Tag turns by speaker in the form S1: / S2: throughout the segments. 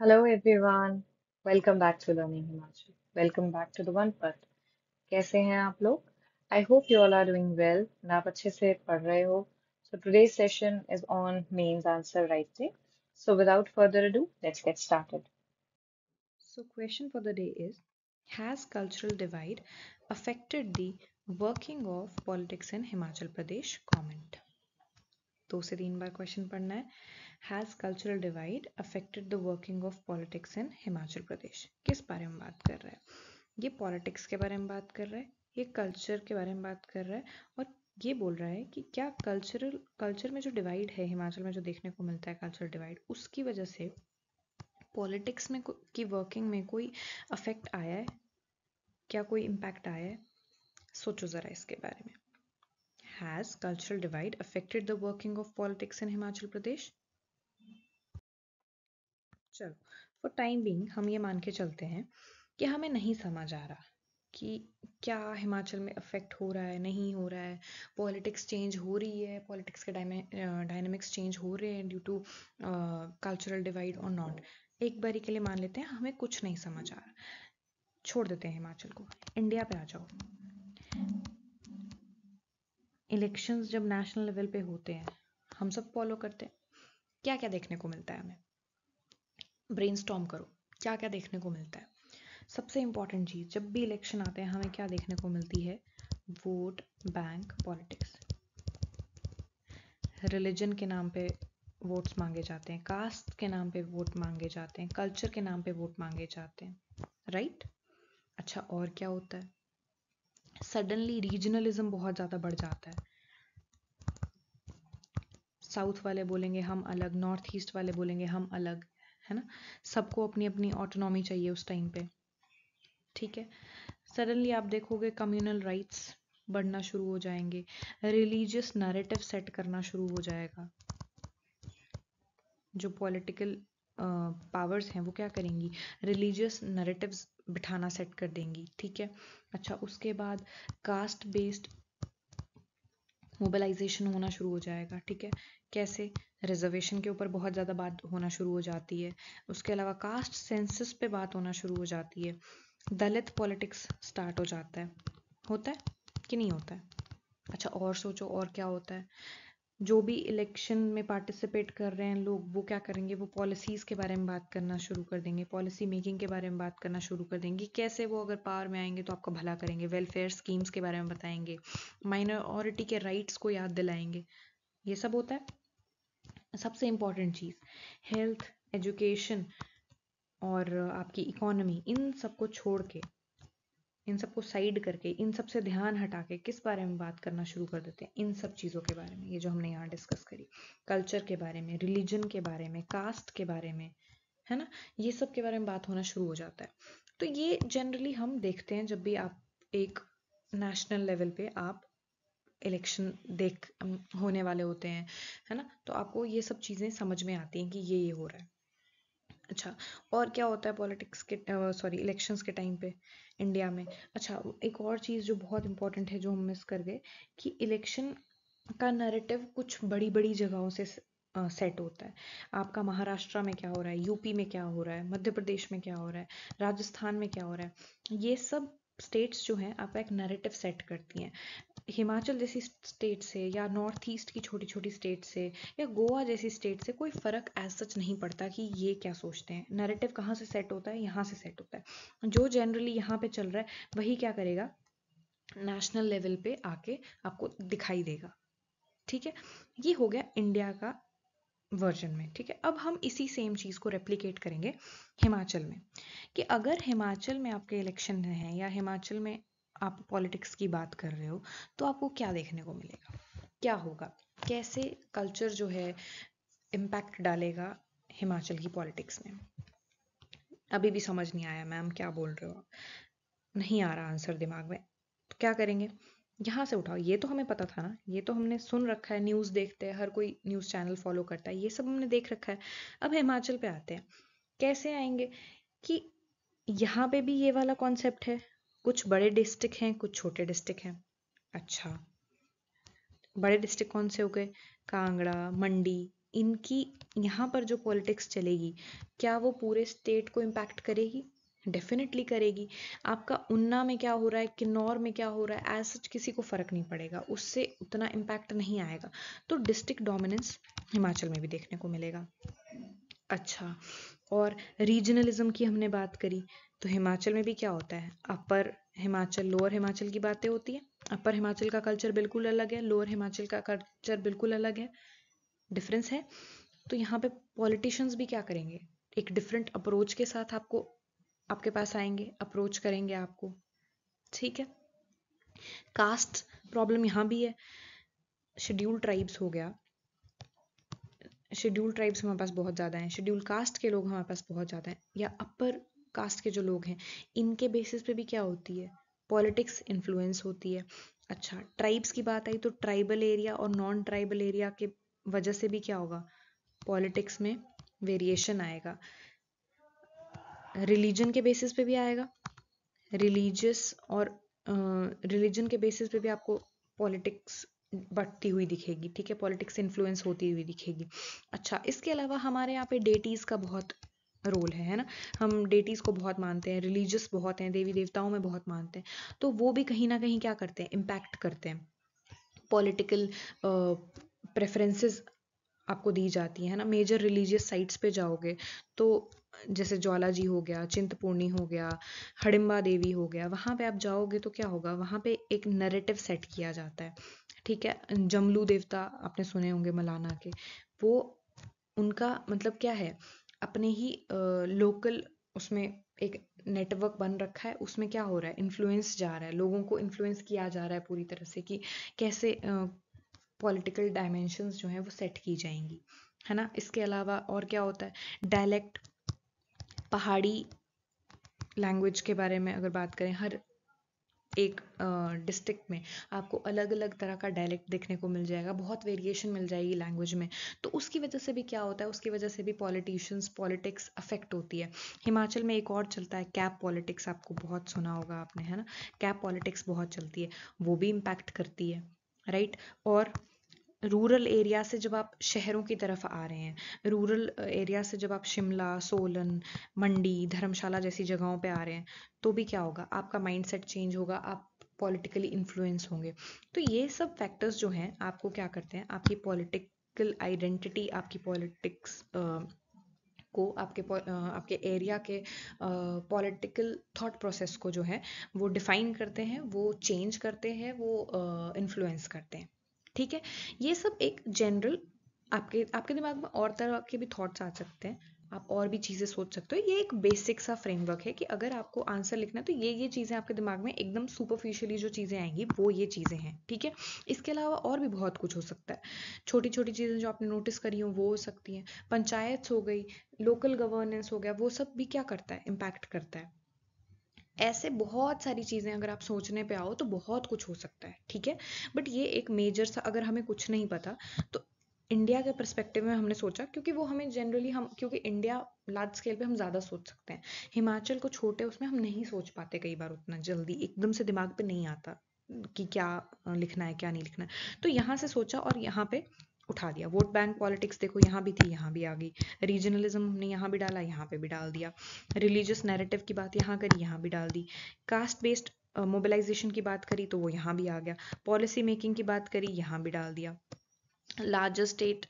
S1: Hello everyone. Welcome back to Learning Himachal. Welcome back to the One Path. कैसे हैं आप लोग? I hope you all are doing well and आप अच्छे से पढ़ रहे हो. So today's session is on mains answer writing. So without further ado, let's get started.
S2: So question for the day is, has cultural divide affected the working of politics in Himachal Pradesh? Comment. 2 से 3 बार question पढ़ना है. Has cultural divide affected the working of politics in Himachal Pradesh? किस बारे में बात कर रहा है? ये पॉलिटिक्स के बारे में बात कर रहा है, ये कल्चर के बारे में बात कर रहा है, और ये बोल रहा है कि क्या कल्चर में जो डिवाइड है हिमाचल में जो देखने को मिलता है कल्चरल डिवाइड, उसकी वजह से पॉलिटिक्स में की वर्किंग में कोई अफेक्ट आया है, क्या कोई इम्पैक्ट आया है? सोचो ज़रा इसके बारे में. Has cultural divide affected the working of politics in Himachal Pradesh? चलो, फॉर टाइम बीइंग हम ये मान के चलते हैं कि हमें नहीं समझ आ रहा कि क्या हिमाचल में अफेक्ट हो रहा है, नहीं हो रहा है, पॉलिटिक्स चेंज हो रही है, पॉलिटिक्स के डायनेमिक्स चेंज हो रहे हैं ड्यू टू कल्चरल डिवाइड और नॉट. एक बारी के लिए मान लेते हैं हमें कुछ नहीं समझ आ रहा, छोड़ देते हैं हिमाचल को, इंडिया पे आ जाओ. इलेक्शंस जब नेशनल लेवल पे होते हैं हम सब फॉलो करते हैं. क्या क्या देखने को मिलता है हमें? ब्रेनस्टॉर्म करो, क्या क्या देखने को मिलता है? सबसे इंपॉर्टेंट चीज़, जब भी इलेक्शन आते हैं हमें क्या देखने को मिलती है? Vote bank politics. रिलीजन के नाम पे वोट्स मांगे जाते हैं, कास्ट के नाम पे वोट मांगे जाते हैं, कल्चर के नाम पे वोट मांगे जाते हैं, राइट? अच्छा, और क्या होता है? सडनली रीजनलिज्म बहुत ज़्यादा बढ़ जाता है. साउथ वाले बोलेंगे हम अलग, नॉर्थ ईस्ट वाले बोलेंगे हम अलग, है ना? सबको अपनी अपनी ऑटोनॉमी चाहिए उस टाइम पे, ठीक है? सडनली आप देखोगे कम्युनल राइट्स बढ़ना शुरू हो जाएंगे, रिलीजियस नैरेटिव सेट करना शुरू हो जाएगा. जो पॉलिटिकल पावर्स हैं वो क्या करेंगी? रिलीजियस नैरेटिव्स बिठाना सेट कर देंगी, ठीक है? अच्छा, उसके बाद कास्ट बेस्ड मोबिलाइजेशन होना शुरू हो जाएगा, ठीक है? कैसे? रिजर्वेशन के ऊपर बहुत ज़्यादा बात होना शुरू हो जाती है. उसके अलावा कास्ट सेंसस पे बात होना शुरू हो जाती है. दलित पॉलिटिक्स स्टार्ट हो जाता है. होता है कि नहीं होता है? अच्छा, और सोचो और क्या होता है. जो भी इलेक्शन में पार्टिसिपेट कर रहे हैं लोग, वो क्या करेंगे? वो पॉलिसीज़ के बारे में बात करना शुरू कर देंगे, पॉलिसी मेकिंग के बारे में बात करना शुरू कर देंगे. कैसे वो अगर पावर में आएंगे तो आपका भला करेंगे, वेलफेयर स्कीम्स के बारे में बताएंगे, माइनॉरिटी के राइट्स को याद दिलाएंगे. ये सब होता है. सबसे इम्पॉर्टेंट चीज़, हेल्थ, एजुकेशन और आपकी इकोनॉमी, इन सबको छोड़ के, इन सबको साइड करके, इन सब से ध्यान हटा के किस बारे में बात करना शुरू कर देते हैं? इन सब चीज़ों के बारे में, ये जो हमने यहाँ डिस्कस करी, कल्चर के बारे में, रिलीजन के बारे में, कास्ट के बारे में, है ना? ये सब के बारे में बात होना शुरू हो जाता है. तो ये जनरली हम देखते हैं जब भी आप एक नेशनल लेवल पे आप इलेक्शन होने वाले होते हैं, है ना? तो आपको ये सब चीज़ें समझ में आती हैं कि ये हो रहा है. अच्छा, और क्या होता है पॉलिटिक्स के सॉरी इलेक्शंस के टाइम पे इंडिया में? अच्छा, एक और चीज़ जो बहुत इंपॉर्टेंट है जो हम मिस कर गए, कि इलेक्शन का नैरेटिव कुछ बड़ी बड़ी जगहों से सेट होता है. आपका महाराष्ट्र में क्या हो रहा है, यूपी में क्या हो रहा है, मध्य प्रदेश में क्या हो रहा है, राजस्थान में क्या हो रहा है, ये सब स्टेट्स जो हैं आपका एक नैरेटिव सेट करती हैं. हिमाचल जैसी स्टेट से या नॉर्थ ईस्ट की छोटी छोटी स्टेट से या गोवा जैसी स्टेट से कोई फ़र्क एज सच नहीं पड़ता कि ये क्या सोचते हैं. नैरेटिव कहाँ से सेट होता है? यहाँ से सेट होता है. जो जनरली यहाँ पे चल रहा है वही क्या करेगा? नेशनल लेवल पे आके आपको दिखाई देगा, ठीक है? ये हो गया इंडिया का वर्जन में, ठीक है? अब हम इसी सेम चीज़ को रेप्लिकेट करेंगे हिमाचल में, कि अगर हिमाचल में आपके इलेक्शन हैं या हिमाचल में आप पॉलिटिक्स की बात कर रहे हो, तो आपको क्या देखने को मिलेगा? क्या होगा? कैसे कल्चर जो है इम्पैक्ट डालेगा हिमाचल की पॉलिटिक्स में? अभी भी समझ नहीं आया मैम क्या बोल रहे हो आप? नहीं आ रहा आंसर दिमाग में. तो क्या करेंगे? यहाँ से उठाओ. ये तो हमें पता था ना, ये तो हमने सुन रखा है, न्यूज़ देखते हैं, हर कोई न्यूज़ चैनल फॉलो करता है, ये सब हमने देख रखा है. अब हिमाचल पे आते हैं. कैसे आएंगे? कि यहाँ पे भी ये वाला कॉन्सेप्ट है, कुछ बड़े डिस्ट्रिक्ट हैं, कुछ छोटे डिस्ट्रिक्ट हैं. अच्छा, बड़े डिस्ट्रिक्ट कौन से हो गए? कांगड़ा, मंडी, इनकी यहाँ पर जो पॉलिटिक्स चलेगी क्या वो पूरे स्टेट को इम्पैक्ट करेगी? डेफिनेटली करेगी। आपका उन्ना में क्या हो रहा है, किन्नौर में क्या हो रहा है, एज सच किसी को फर्क नहीं पड़ेगा, उससे उतना इम्पैक्ट नहीं आएगा। तो डिस्ट्रिक्ट डोमिनेंस हिमाचल में भी देखने को मिलेगा। अच्छा, और रीजनलिज्म की हमने बात करी, तो हिमाचल में भी क्या होता है, अपर हिमाचल लोअर हिमाचल की बातें होती है। अपर हिमाचल का कल्चर बिल्कुल अलग है, लोअर हिमाचल का कल्चर बिल्कुल अलग है, डिफरेंस है। तो यहाँ पे पॉलिटिशियंस भी क्या करेंगे, एक डिफरेंट अप्रोच के साथ आपको आपके पास आएंगे, अप्रोच करेंगे आपको, ठीक है। कास्ट प्रॉब्लम यहाँ भी है। शेड्यूल ट्राइब्स हो गया, शेड्यूल ट्राइब्स हमारे पास बहुत ज़्यादा हैं, शेड्यूल कास्ट के लोग हमारे पास बहुत ज़्यादा हैं, या अपर कास्ट के जो लोग हैं, इनके बेसिस पे भी क्या होती है, पॉलिटिक्स इन्फ्लुएंस होती है। अच्छा, ट्राइब्स की बात आई तो ट्राइबल एरिया और नॉन ट्राइबल एरिया के वजह से भी क्या होगा, पॉलिटिक्स में वेरिएशन आएगा। रिलीजन के बेसिस पे भी आएगा, रिलीजियस और रिलीजन के बेसिस पे भी आपको पॉलिटिक्स बढ़ती हुई दिखेगी, ठीक है, पॉलिटिक्स इन्फ्लुएंस होती हुई दिखेगी। अच्छा, इसके अलावा हमारे यहाँ पे डेटीज़ का बहुत रोल है ना, हम डेटीज़ को बहुत मानते हैं, रिलीजियस बहुत हैं, देवी देवताओं में बहुत मानते हैं, तो वो भी कहीं ना कहीं क्या करते हैं, इम्पैक्ट करते हैं। पॉलिटिकल प्रेफरेंसेस आपको दी जाती है ना। मेजर रिलीजियस साइट्स पे जाओगे तो जैसे ज्वाला जी हो गया, चिंतपूर्णी हो गया, हडिम्बा देवी हो गया, वहाँ पे आप जाओगे तो क्या होगा, वहाँ पे एक नैरेटिव सेट किया जाता है, ठीक है। जमलू देवता आपने सुने होंगे मलाना के, वो उनका मतलब क्या है, अपने ही लोकल उसमें एक नेटवर्क बन रखा है, उसमें क्या हो रहा है, इन्फ्लुएंस जा रहा है, लोगों को इन्फ्लुएंस किया जा रहा है पूरी तरह से कि कैसे पॉलिटिकल डायमेंशंस जो हैं वो सेट की जाएंगी, है ना। इसके अलावा और क्या होता है, डायलेक्ट, पहाड़ी लैंग्वेज के बारे में अगर बात करें, हर एक डिस्ट्रिक्ट में आपको अलग अलग तरह का डायलेक्ट देखने को मिल जाएगा, बहुत वेरिएशन मिल जाएगी लैंग्वेज में। तो उसकी वजह से भी क्या होता है, उसकी वजह से भी पॉलिटिशियंस पॉलिटिक्स अफेक्ट होती है। हिमाचल में एक और चलता है कैप पॉलिटिक्स, आपको बहुत सुना होगा आपने, है ना। कैप पॉलिटिक्स बहुत चलती है, वो भी इम्पैक्ट करती है, राइट। और रूरल एरिया से जब आप शहरों की तरफ आ रहे हैं, रूरल एरिया से जब आप शिमला, सोलन, मंडी, धर्मशाला जैसी जगहों पे आ रहे हैं, तो भी क्या होगा, आपका माइंडसेट चेंज होगा, आप पॉलिटिकली इन्फ्लुएंस होंगे। तो ये सब फैक्टर्स जो हैं आपको क्या करते हैं, आपकी पॉलिटिकल आइडेंटिटी, आपकी पॉलिटिक्स को, आपके एरिया के पॉलिटिकल थॉट प्रोसेस को जो है वो डिफाइन करते हैं, वो चेंज करते हैं, वो इन्फ्लुएंस करते हैं, ठीक है। ये सब एक जनरल, आपके आपके दिमाग में और तरह के भी थॉट्स आ सकते हैं, आप और भी चीज़ें सोच सकते हो। ये एक बेसिक सा फ्रेमवर्क है कि अगर आपको आंसर लिखना है तो ये चीज़ें आपके दिमाग में एकदम सुपरफिशियली जो चीज़ें आएंगी वो ये चीज़ें हैं, ठीक है। इसके अलावा और भी बहुत कुछ हो सकता है, छोटी छोटी चीज़ें जो आपने नोटिस करी हो वो हो सकती हैं, पंचायत हो गई, लोकल गवर्नेंस हो गया, वो सब भी क्या करता है, इम्पैक्ट करता है। ऐसे बहुत सारी चीज़ें अगर आप सोचने पे आओ तो बहुत कुछ हो सकता है, ठीक है। बट ये एक मेजर सा, अगर हमें कुछ नहीं पता तो इंडिया के पर्सपेक्टिव में हमने सोचा, क्योंकि वो हमें जनरली, हम क्योंकि इंडिया लार्ज स्केल पे हम ज़्यादा सोच सकते हैं, हिमाचल को छोटे उसमें हम नहीं सोच पाते कई बार उतना जल्दी, एकदम से दिमाग पे नहीं आता कि क्या लिखना है क्या नहीं लिखना है। तो यहाँ से सोचा और यहाँ पे उठा दिया। वोट बैंक पॉलिटिक्स देखो, यहाँ भी थी, यहाँ भी आ गई। रीजनलिज्म हमने यहाँ भी डाला, यहाँ पे भी डाल दिया। रिलीजियस नैरेटिव की बात यहाँ करी, यहाँ भी डाल दी। कास्ट बेस्ड मोबिलाइजेशन की बात करी तो वो यहाँ भी आ गया। पॉलिसी मेकिंग की बात करी, यहाँ भी डाल दिया। लार्जर स्टेट,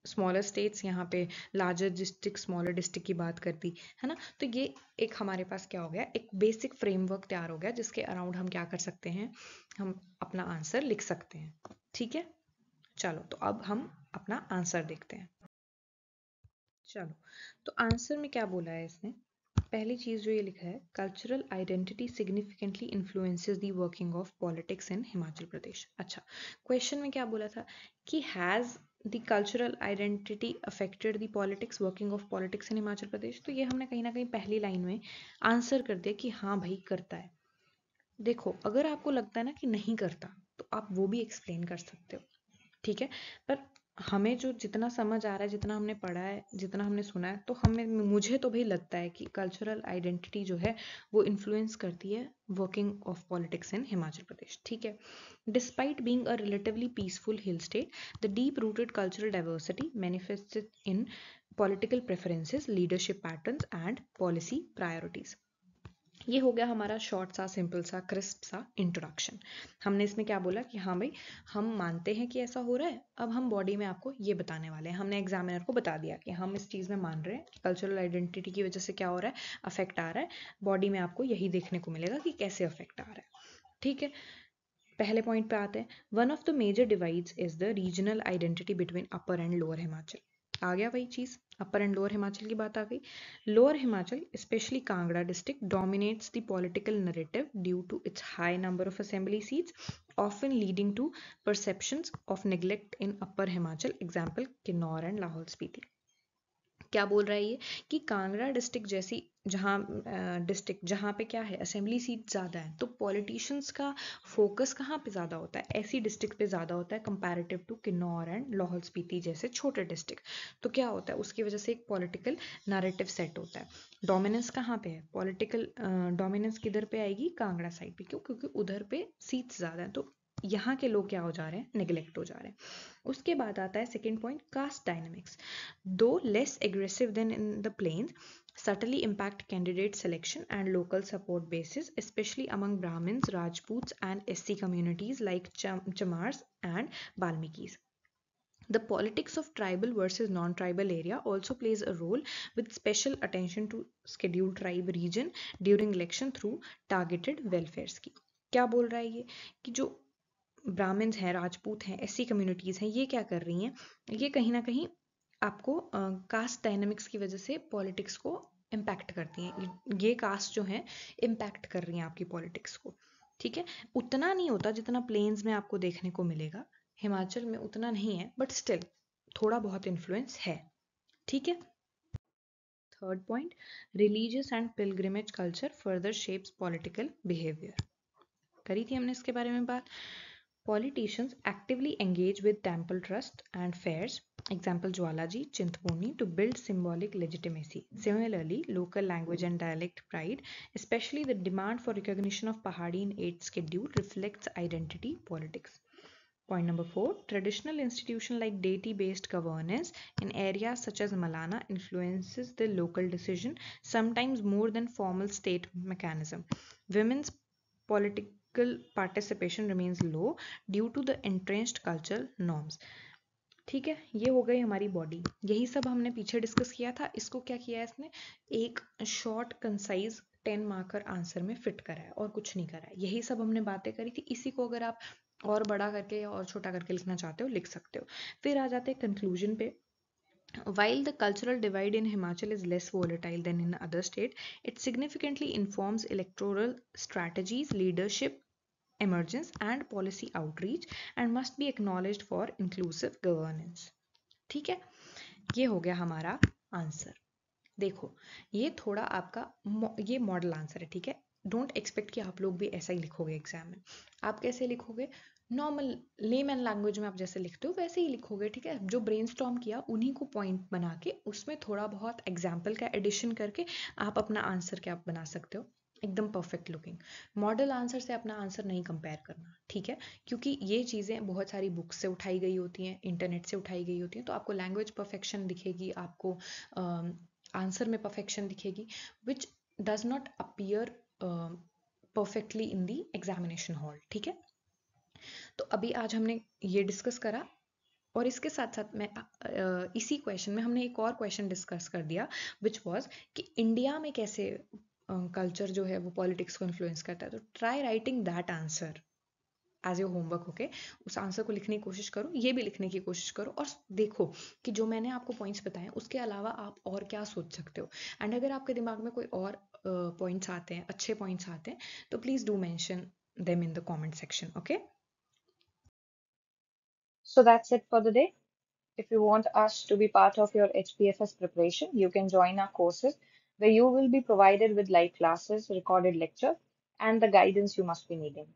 S2: स्मॉलर स्टेट्स, यहाँ पे लार्जर डिस्ट्रिक्ट, स्मॉलर डिस्ट्रिक्ट की बात कर दी, है ना। तो ये एक हमारे पास क्या हो गया, एक बेसिक फ्रेमवर्क तैयार हो गया जिसके अराउंड हम क्या कर सकते हैं, हम अपना आंसर लिख सकते हैं, ठीक है। चलो, तो अब हम अपना आंसर देखते हैं। चलो, तो आंसर में क्या बोला है इसने, पहली चीज जो ये लिखा है, cultural identity significantly influences the working of politics in Himachal Pradesh. अच्छा, क्वेश्चन में क्या बोला था कि has the cultural identity affected the politics, working of politics in Himachal Pradesh. तो ये हमने कहीं ना कहीं पहली लाइन में आंसर कर दिया कि हाँ भाई करता है। देखो, अगर आपको लगता है ना कि नहीं करता तो आप वो भी एक्सप्लेन कर सकते हो, ठीक है। पर हमें जो जितना समझ आ रहा है, जितना हमने पढ़ा है, जितना हमने सुना है, तो मुझे तो भी लगता है कि कल्चरल आइडेंटिटी जो है वो इन्फ्लुएंस करती है working of politics in Himachal Pradesh. ठीक है, despite being a relatively peaceful hill state, the deep rooted cultural diversity manifested in political preferences, leadership patterns and policy priorities. ये हो गया हमारा शॉर्ट सा, सिंपल सा, क्रिस्प सा इंट्रोडक्शन। हमने इसमें क्या बोला कि हाँ भाई, हम मानते हैं कि ऐसा हो रहा है, अब हम बॉडी में आपको ये बताने वाले हैं। हमने एग्जामिनर को बता दिया कि हम इस चीज़ में मान रहे हैं कि कल्चरल आइडेंटिटी की वजह से क्या हो रहा है, अफेक्ट आ रहा है। बॉडी में आपको यही देखने को मिलेगा कि कैसे अफेक्ट आ रहा है। ठीक है, पहले पॉइंट पे आते हैं। One of the major divides is the regional identity between upper and lower Himachal. आ गया वही चीज, अपर एंड लोअर हिमाचल की बात आ गई। Lower Himachal, specially Kangra district, dominates the political narrative due to its high number of assembly seats, often leading to perceptions of neglect in upper Himachal, example Kinnaur and Lahaul Spiti. क्या बोल रहा है ये कि कांगड़ा डिस्ट्रिक्ट जैसी जहाँ डिस्ट्रिक्ट जहाँ पे क्या है, असेंबली सीट ज़्यादा है, तो पॉलिटिशियंस का फोकस कहाँ पे ज़्यादा होता है, ऐसी डिस्ट्रिक्ट पे ज़्यादा होता है comparative to Kinnaur and Lahaul Spiti जैसे छोटे डिस्ट्रिक्ट। तो क्या होता है, उसकी वजह से एक पॉलिटिकल नैरेटिव सेट होता है। डोमिनेंस कहाँ पे है, पॉलिटिकल डोमिनेंस किधर पे आएगी, कांगड़ा साइड पे। क्यों, क्योंकि उधर पे सीट्स ज़्यादा है, तो यहाँ के लोग क्या हो जा रहे हैं, निगलेक्ट हो जा रहे हैं। उसके बाद आता है second point, caste dynamics. Though less aggressive than in the plains, subtly impact candidate selection and local support bases, especially among Brahmins, Rajputs, and SC communities like Chamars and Balmikis. The politics of tribal versus non-tribal area also plays a role, with special attention to scheduled tribe region during election through targeted welfare scheme. क्या बोल रहा है ये कि जो Brahmins हैं, राजपूत हैं, SC communities हैं, ये क्या कर रही हैं, ये कहीं ना कहीं आपको कास्ट डायनामिक्स की वजह से पॉलिटिक्स को इम्पैक्ट करती हैं। ये कास्ट जो है इम्पैक्ट कर रही हैं आपकी पॉलिटिक्स को। ठीक है, उतना नहीं होता जितना प्लेन्स में आपको देखने को मिलेगा, हिमाचल में उतना नहीं है, बट स्टिल थोड़ा बहुत इन्फ्लुएंस है। ठीक है, third point, religious and pilgrimage culture further shapes political behaviour. करी थी हमने इसके बारे में बात। Politicians actively engage with temple trust and fairs, example Jwalaji, Chintapurni, to build symbolic legitimacy. Similarly, local language and dialect pride, especially the demand for recognition of Pahadi in 8th schedule, reflects identity politics. Point number 4, traditional institutions like deity-based governance in areas such as Malana influences the local decision, sometimes more than formal state mechanism. Women's political participation remains low due to the entrenched cultural norms. ठीक है, ये हो गई हमारी body. यही सब हमने पीछे डिस्कस किया था। इसको क्या किया है इसने, एक शॉर्ट कंसाइज 10 मार्कर आंसर में फिट करा है और कुछ नहीं करा है। यही सब हमने बातें करी थी। इसी को अगर आप और बड़ा करके या और छोटा करके लिखना चाहते हो, लिख सकते हो। फिर आ जाते हैं कंक्लूजन पे। While the cultural divide in Himachal is less volatile than in other states, it significantly informs electoral strategies, leadership emergence, and policy outreach, and must be acknowledged for inclusive governance. ठीक है, ये हो गया हमारा answer. देखो, ये थोड़ा आपका ये मॉडल आंसर है। ठीक है, डोंट एक्सपेक्ट कि आप लोग भी ऐसा ही लिखोगे एग्जाम में। आप कैसे लिखोगे, नॉर्मल लेमैन लैंग्वेज में आप जैसे लिखते हो वैसे ही लिखोगे। ठीक है, जो ब्रेनस्टॉर्म किया उन्हीं को पॉइंट बना के उसमें थोड़ा बहुत एग्जाम्पल का एडिशन करके आप अपना आंसर क्या बना सकते हो, एकदम परफेक्ट लुकिंग। मॉडल आंसर से अपना आंसर नहीं कंपेयर करना। ठीक है, क्योंकि ये चीज़ें बहुत सारी बुक्स से उठाई गई होती हैं, इंटरनेट से उठाई गई होती हैं, तो आपको लैंग्वेज परफेक्शन दिखेगी, आपको आंसर में परफेक्शन दिखेगी, which does not appear perfectly in the examination hall. ठीक है, तो अभी आज हमने ये डिस्कस करा, और इसके साथ साथ मैं इसी क्वेश्चन में हमने एक और क्वेश्चन डिस्कस कर दिया, विच वॉज कि इंडिया में कैसे कल्चर जो है वो पॉलिटिक्स को इन्फ्लुएंस करता है। तो try writing that answer as your homework. Okay, उस आंसर को लिखने की कोशिश करो, ये भी लिखने की कोशिश करो, और देखो कि जो मैंने आपको पॉइंट्स बताए उसके अलावा आप और क्या सोच सकते हो। एंड अगर आपके दिमाग में कोई और पॉइंट्स आते हैं, अच्छे पॉइंट्स आते हैं, तो please do mention them in the comment section. Okay,
S1: So that's it for the day. If you want us to be part of your HPFS preparation, you can join our courses where you will be provided with live classes, recorded lecture, and the guidance you must be needing.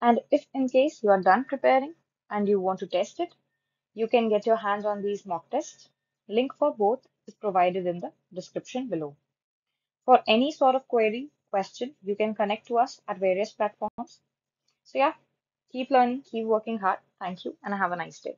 S1: And if in case you are done preparing and you want to test it, You can get your hands on these mock tests. Link for both is provided in the description below. For any sort of query, question, you can connect to us at various platforms. So yeah, keep learning, keep working hard. Thank you, and have a nice day.